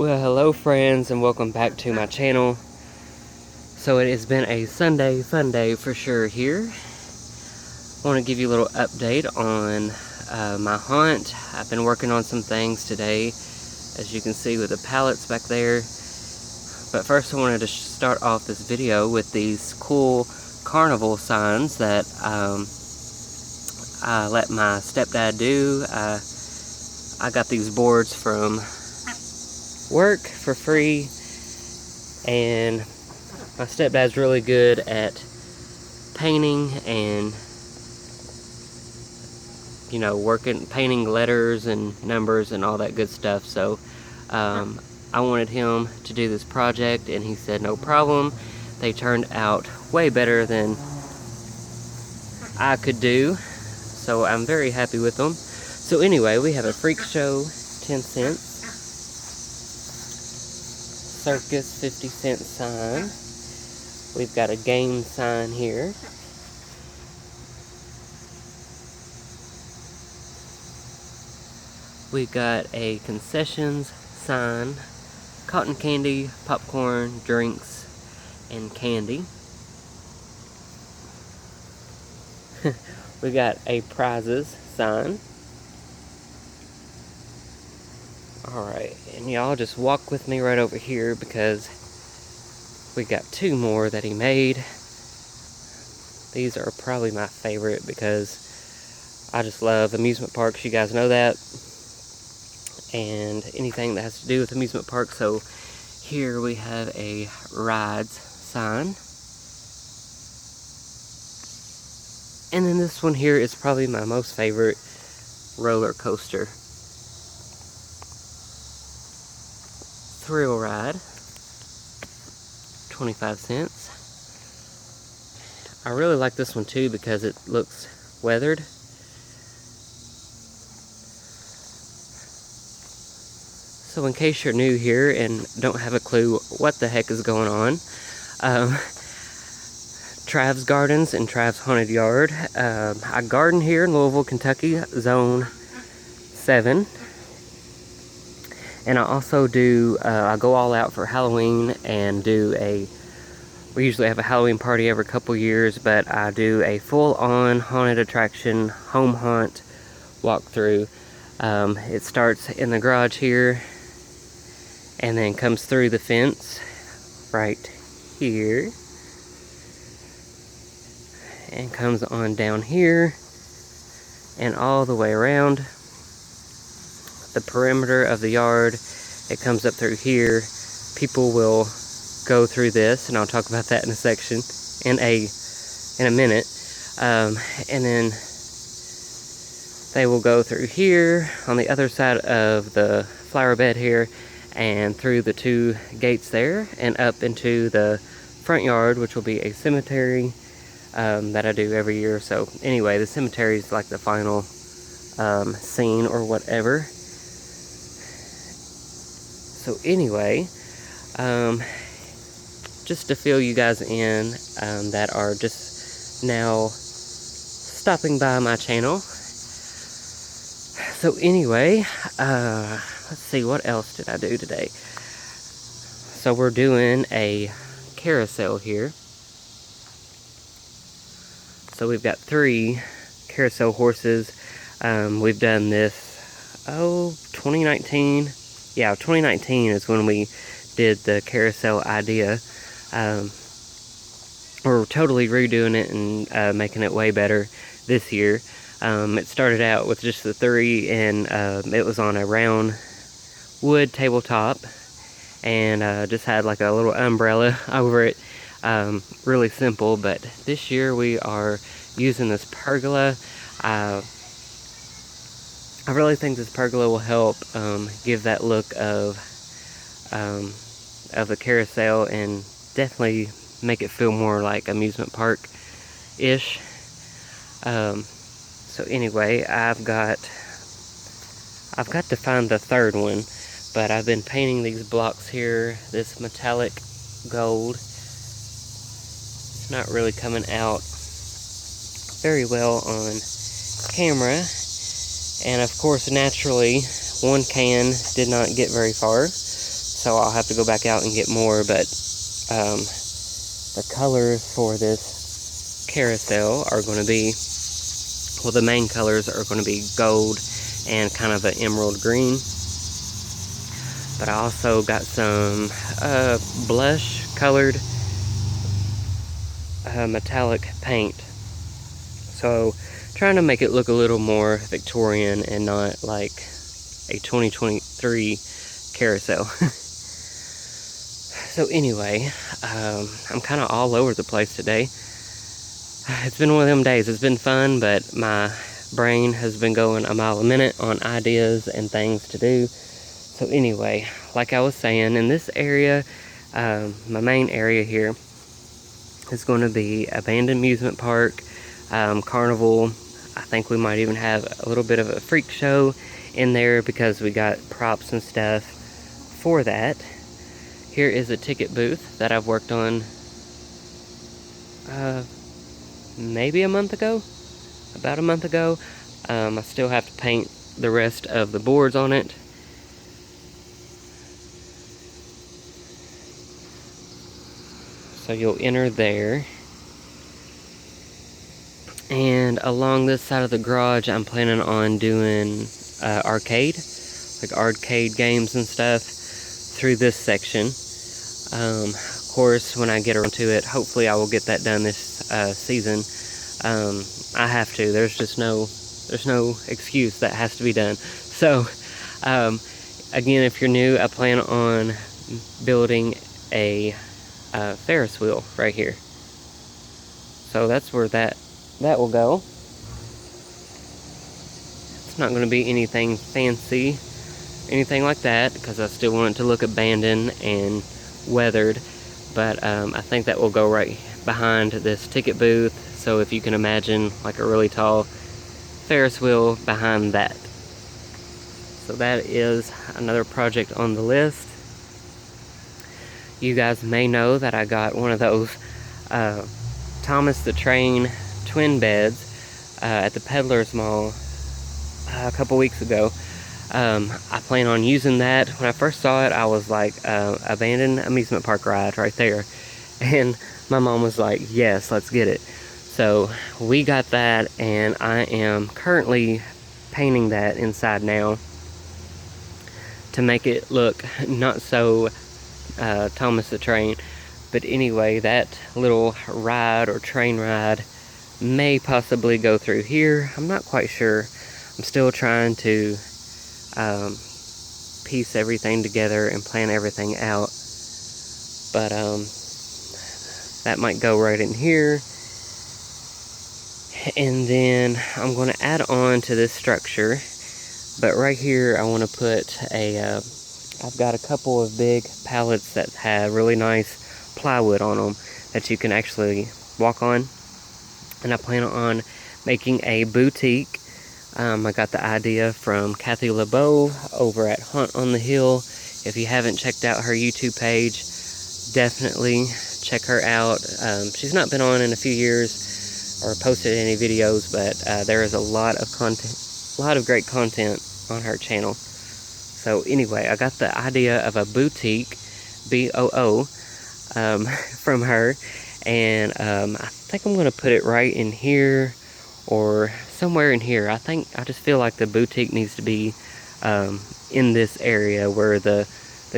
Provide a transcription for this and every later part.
Well, hello friends, and welcome back to my channel. So it has been a Sunday fun day for sure here. I want to give you a little update on my hunt. I've been working on some things today, as you can see with the pallets back there. But first I wanted to start off this video with these cool carnival signs that I let my stepdad do. I got these boards from work for free, and my stepdad's really good at painting and painting letters and numbers and all that good stuff. So I wanted him to do this project, and he said no problem. They turned out way better than I could do, so I'm very happy with them. So anyway, we have a freak show 10 cents, circus 50-cent sign. We've got a game sign here. We've got a concessions sign, cotton candy, popcorn, drinks, and candy. We got a prizes sign. Alright, and y'all just walk with me right over here because we got two more that he made. These are probably my favorite because I just love amusement parks, you guys know that, and anything that has to do with amusement parks. So here we have a rides sign. And then this one here is probably my most favorite, roller coaster. Thrill ride, 25 cents. I really like this one too because it looks weathered. So in case you're new here and don't have a clue what the heck is going on, Trav's Gardens and Trav's Haunted Yard. I garden here in Louisville, Kentucky, Zone 7. And I also do, I go all out for Halloween and we usually have a Halloween party every couple years, but I do a full-on haunted attraction, home haunt walkthrough. It starts in the garage here, and then comes through the fence right here, and comes on down here, and all the way around the perimeter of the yard. It comes up through here. People will go through this, and I'll talk about that in a section, in a minute. And then they will go through here on the other side of the flower bed here, and through the two gates there, and up into the front yard, which will be a cemetery that I do every year. So anyway, the cemetery is like the final scene or whatever. So anyway, just to fill you guys in that are just now stopping by my channel. So anyway, let's see, what else did I do today? So we're doing a carousel here. So we've got 3 carousel horses. We've done this, 2019. Yeah, 2019 is when we did the carousel idea. We're totally redoing it and making it way better this year. It started out with just the 3, and it was on a round wood tabletop, and just had like a little umbrella over it. Really simple, but this year we are using this pergola. I really think this pergola will help give that look of the carousel, and definitely make it feel more like amusement park-ish. So anyway, I've got to find the 3rd one, but I've been painting these blocks here, this metallic gold. It's not really coming out very well on camera. And of course, naturally, one can did not get very far. so I'll have to go back out and get more, but the colors for this carousel are going to be, well, the main colors are going to be gold and kind of an emerald green. But I also got some blush colored metallic paint. So trying to make it look a little more Victorian and not like a 2023 carousel. So anyway, I'm kind of all over the place today. It's been one of them days. It's been fun, but my brain has been going a mile a minute on ideas and things to do. So anyway, like I was saying, in this area, my main area here is going to be abandoned amusement park, carnival. I think we might even have a little bit of a freak show in there because we got props and stuff for that. Here is a ticket booth that I've worked on maybe a month ago, about a month ago. I still have to paint the rest of the boards on it. So you'll enter there. And along this side of the garage, I'm planning on doing arcade games and stuff through this section. Of course, when I get around to it, hopefully I will get that done this season. I have to. There's no excuse. That has to be done. So, again, if you're new, I plan on building a Ferris wheel right here. So that's where that will go. It's not going to be anything fancy, anything like that, because I still want it to look abandoned and weathered. But I think that will go right behind this ticket booth. So if you can imagine like a really tall Ferris wheel behind that. So that is another project on the list. You guys may know that I got one of those Thomas the Train twin beds at the Peddler's Mall a couple weeks ago. I plan on using that. When I first saw it, I was like, abandoned amusement park ride right there. And my mom was like, yes, let's get it. So we got that, and I am currently painting that inside now to make it look not so Thomas the Train. But anyway, that little ride or train ride may possibly go through here. I'm not quite sure. I'm still trying to piece everything together and plan everything out. But that might go right in here. And then I'm going to add on to this structure. But right here I want to put a I've got a couple of big pallets that have really nice plywood on them that you can actually walk on. And I plan on making a boutique. I got the idea from Kathy LeBeau over at Hunt on the Hill. If you haven't checked out her YouTube page, definitely check her out. She's not been on in a few years or posted any videos, but there is a lot of content, a lot of great content on her channel. So anyway, I got the idea of a boutique, B-O-O, from her, and I think I'm gonna put it right in here or somewhere in here. I just feel like the boutique needs to be in this area where the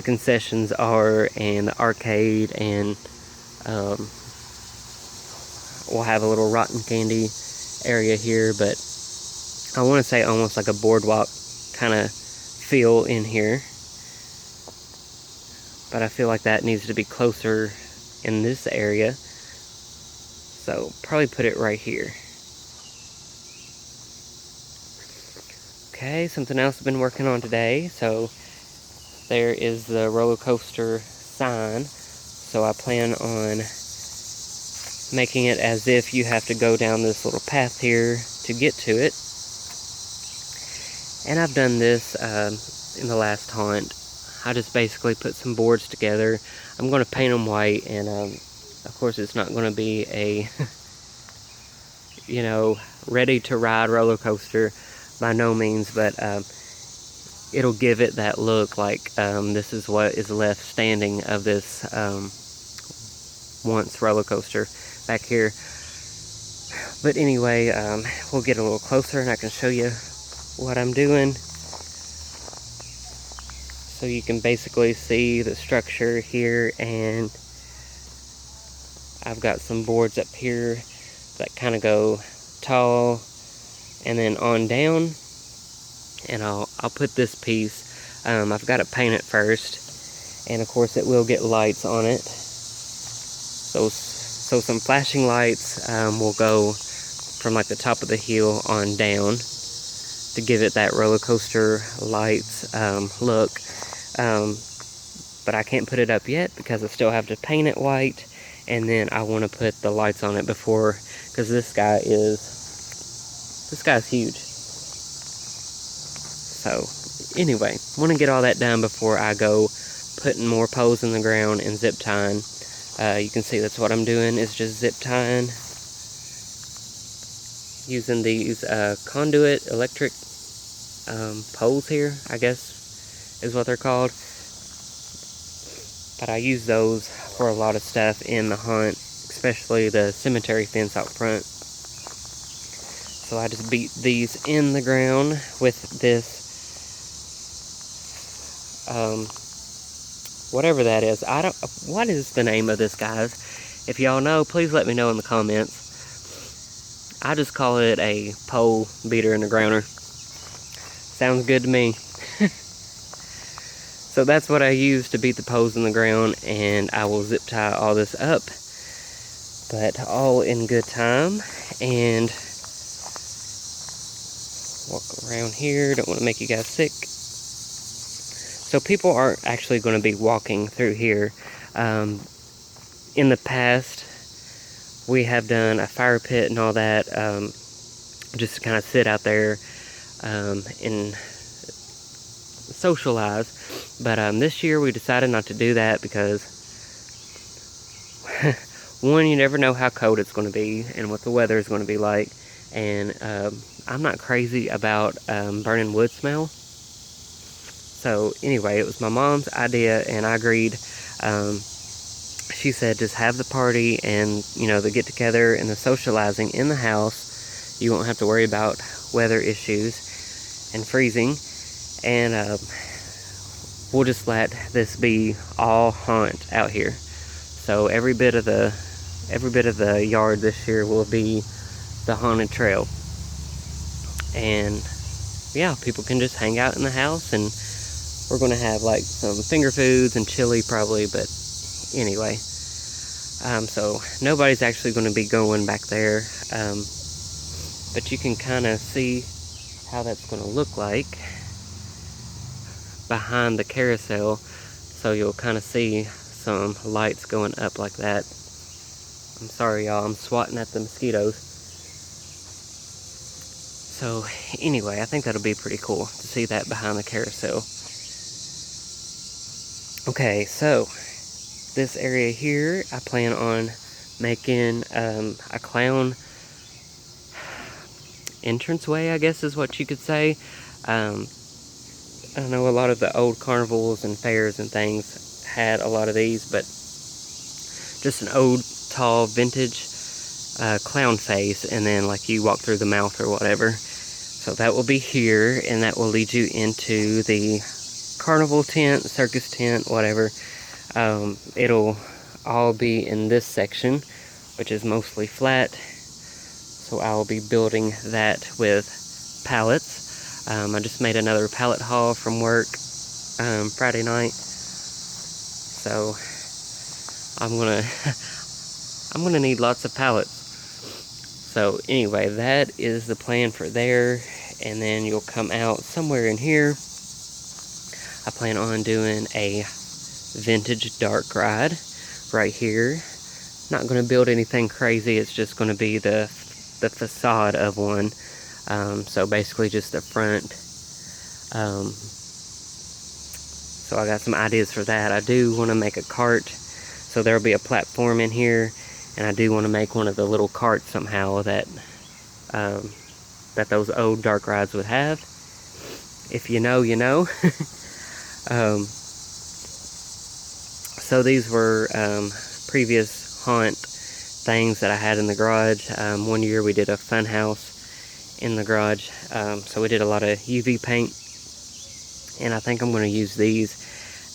concessions are and the arcade, and we'll have a little rotten candy area here, but I want to say almost like a boardwalk kind of feel in here. But I feel like that needs to be closer in this area. So probably put it right here. Okay, something else I've been working on today. So there is the roller coaster sign. So I plan on making it as if you have to go down this little path here to get to it. And I've done this in the last haunt. I just basically put some boards together. I'm going to paint them white, and of course it's not going to be a you know, ready to ride roller coaster by no means, but it'll give it that look like this is what is left standing of this once roller coaster back here. But anyway, we'll get a little closer and I can show you what I'm doing. So you can basically see the structure here, and I've got some boards up here that kind of go tall and then on down. And I'll put this piece, I've got to paint it first, and of course it will get lights on it. So some flashing lights will go from like the top of the hill on down to give it that roller coaster lights look. But I can't put it up yet because I still have to paint it white, and then I want to put the lights on it before, because this guy's huge. So anyway, want to get all that done before I go putting more poles in the ground and zip tying. You can see that's what I'm doing, is just zip tying using these conduit electric poles here, I guess is what they're called. But I use those for a lot of stuff in the haunt, especially the cemetery fence out front. So I just beat these in the ground with this whatever that is. What is the name of this, guys? If y'all know, please let me know in the comments. I just call it a pole beater in the grounder. Sounds good to me. So that's what I use to beat the poles in the ground, and I will zip tie all this up. But all in good time. And walk around here, don't want to make you guys sick. So people aren't actually going to be walking through here. In the past, we have done a fire pit and all that, just to kind of sit out there and socialize. But this year we decided not to do that because one, you never know how cold it's going to be and what the weather is going to be like. And I'm not crazy about burning wood smell. So anyway, it was my mom's idea, and I agreed. She said just have the party and, you know, the get together and the socializing in the house. You won't have to worry about weather issues and freezing. And we'll just let this be all haunt out here. So every bit of the yard this year will be the haunted trail. And yeah, people can just hang out in the house, and we're going to have like some finger foods and chili probably, but anyway. So nobody's actually going to be going back there, but you can kind of see how that's going to look like behind the carousel. So you'll kind of see some lights going up like that. I'm sorry y'all, I'm swatting at the mosquitoes. So anyway, I think that'll be pretty cool to see that behind the carousel. Okay, so this area here, I plan on making a clown entranceway, I guess is what you could say. I know a lot of the old carnivals and fairs and things had a lot of these, but just an old, tall, vintage clown face, and then like you walk through the mouth or whatever. So that will be here, and that will lead you into the carnival tent, circus tent, whatever. It'll all be in this section, which is mostly flat. So I will be building that with pallets. I just made another pallet haul from work Friday night. So I'm gonna need lots of pallets. So anyway, that is the plan for there, and then you'll come out somewhere in here. I plan on doing a vintage dark ride right here. Not going to build anything crazy, it's just going to be the facade of one. So basically just the front. So I got some ideas for that. I do want to make a cart, so there'll be a platform in here, and I do want to make one of the little carts somehow that that those old dark rides would have. If you know, you know. So these were previous haunt things that I had in the garage. One year we did a fun house in the garage, so we did a lot of UV paint, and I think I'm going to use these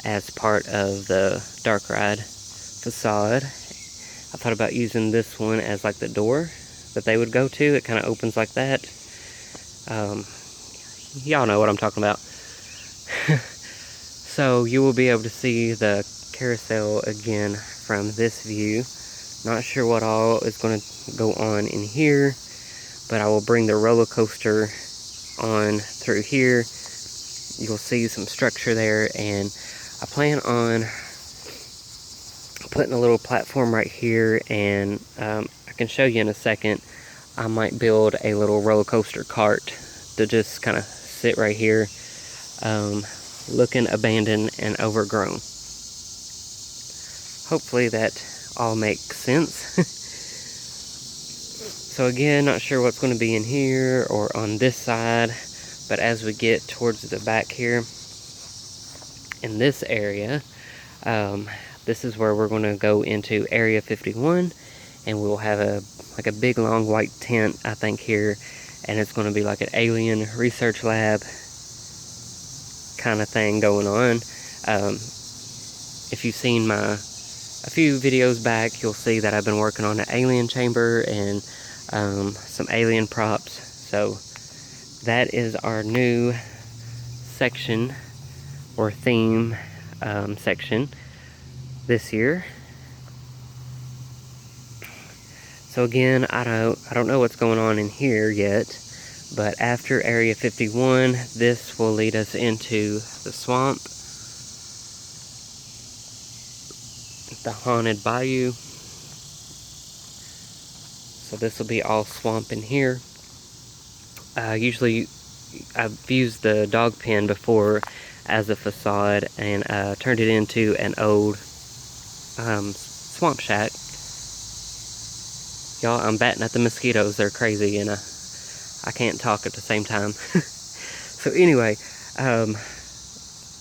as part of the dark ride facade. I thought about using this one as like the door that they would go to. It kind of opens like that. Y'all know what I'm talking about. So you will be able to see the carousel again from this view. Not sure what all is going to go on in here, but I will bring the roller coaster on through here. You'll see some structure there, and I plan on putting a little platform right here, and I can show you in a second. I might build a little roller coaster cart to just kind of sit right here, looking abandoned and overgrown. Hopefully that all makes sense. So again, not sure what's going to be in here or on this side, but as we get towards the back here in this area, this is where we're going to go into Area 51, and we'll have a big long white tent, I think, here, and it's going to be like an alien research lab kind of thing going on. If you've seen a few videos back, you'll see that I've been working on an alien chamber and some alien props. So that is our new section or theme section this year. So again, I don't know what's going on in here yet, but after Area 51, this will lead us into the swamp, the haunted bayou. So this will be all swamp in here. Usually I've used the dog pen before as a facade and turned it into an old swamp shack. Y'all, I'm batting at the mosquitoes. They're crazy, and I can't talk at the same time. So anyway,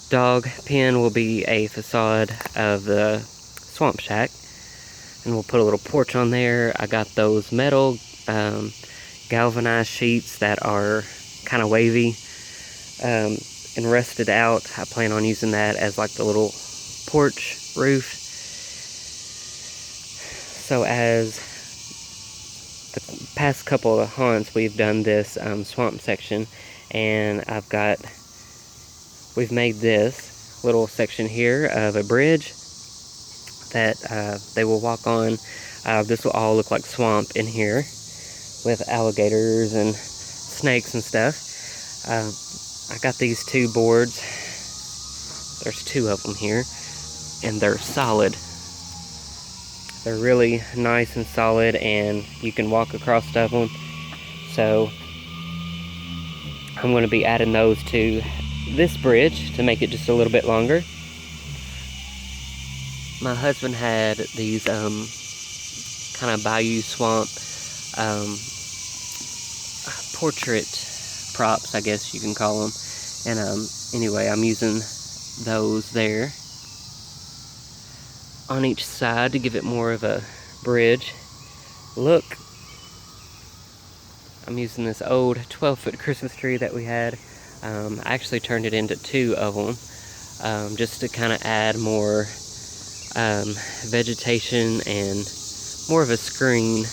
dog pen will be a facade of the swamp shack, and we'll put a little porch on there. I got those metal galvanized sheets that are kind of wavy and rusted out. I plan on using that as like the little porch roof. So as the past couple of haunts, we've done this swamp section, and we've made this little section here of a bridge that they will walk on. This will all look like swamp in here with alligators and snakes and stuff. I got these two boards. There's two of them here, and they're solid. They're really nice and solid, and you can walk across of them. So I'm going to be adding those to this bridge to make it just a little bit longer. My husband had these kind of bayou swamp portrait props, I guess you can call them. And anyway, I'm using those there on each side to give it more of a bridge look. I'm using this old 12-foot Christmas tree that we had. I actually turned it into two of them just to kind of add more vegetation and more of a screen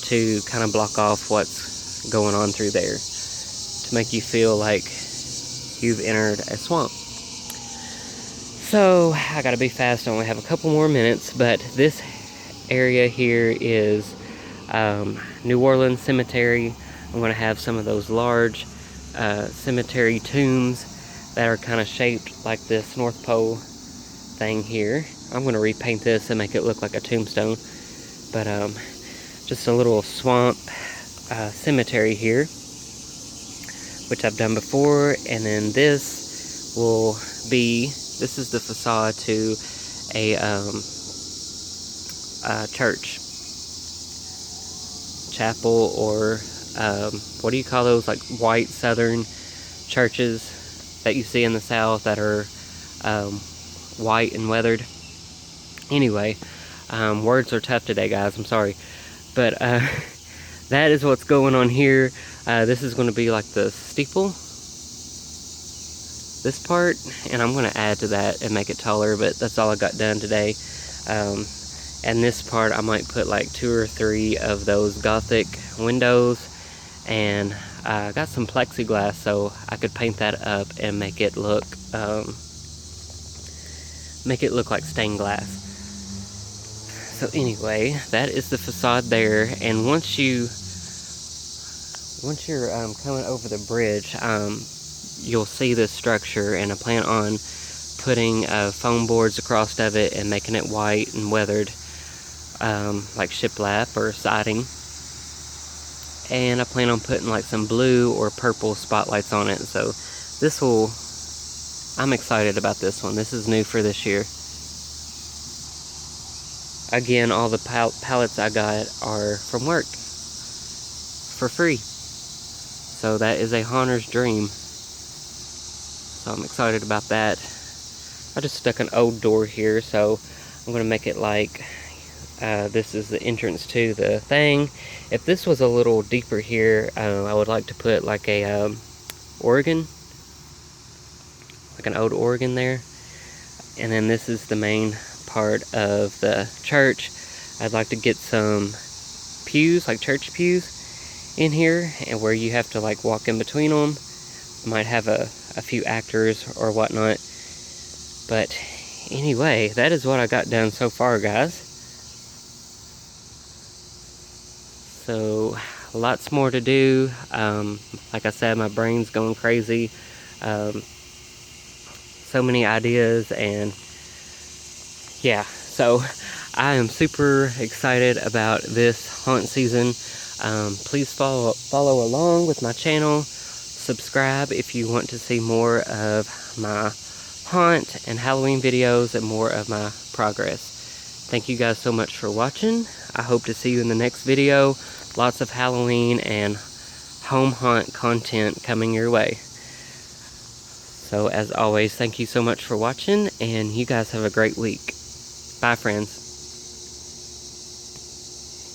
to kind of block off what's going on through there, to make you feel like you've entered a swamp. So I gotta be fast, I only have a couple more minutes, but this area here is New Orleans Cemetery. I'm gonna have some of those large cemetery tombs that are kind of shaped like this North Pole thing here. I'm gonna repaint this and make it look like a tombstone, but just a little swamp cemetery here, which I've done before. And then this will be, this is the facade to a church, chapel, or what do you call those, like white southern churches? that you see in the south that are white and weathered. Anyway, words are tough today, guys. I'm sorry. But that is what's going on here. This is going to be like the steeple, this part, and I'm going to add to that and make it taller, but that's all I got done today. And this part I might put like 2 or 3 of those Gothic windows, and I got some plexiglass so I could paint that up and make it look like stained glass. So anyway, that is the facade there, and once you're coming over the bridge, you'll see this structure, and I plan on putting foam boards across of it and making it white and weathered, like shiplap or siding. And I plan on putting like some blue or purple spotlights on it. So I'm excited about this one. This is new for this year. Again, all the pallets I got are from work for free. So that is a haunter's dream. So I'm excited about that. I just stuck an old door here, so I'm going to make it like this is the entrance to the thing. If this was a little deeper here, I would like to put like a organ, like an old organ there. And then this is the main part of the church. I'd like to get some pews, like church pews in here, and where you have to like walk in between them. Might have a few actors or whatnot. But anyway, that is what I got done so far, guys. So lots more to do. Like I said, my brain's going crazy. So many ideas, and yeah, so I am super excited about this haunt season. Please follow along with my channel. Subscribe if you want to see more of my haunt and Halloween videos and more of my progress. Thank you guys so much for watching. I hope to see you in the next video. Lots of Halloween and home haunt content coming your way. So as always, thank you so much for watching, and you guys have a great week. Bye, friends.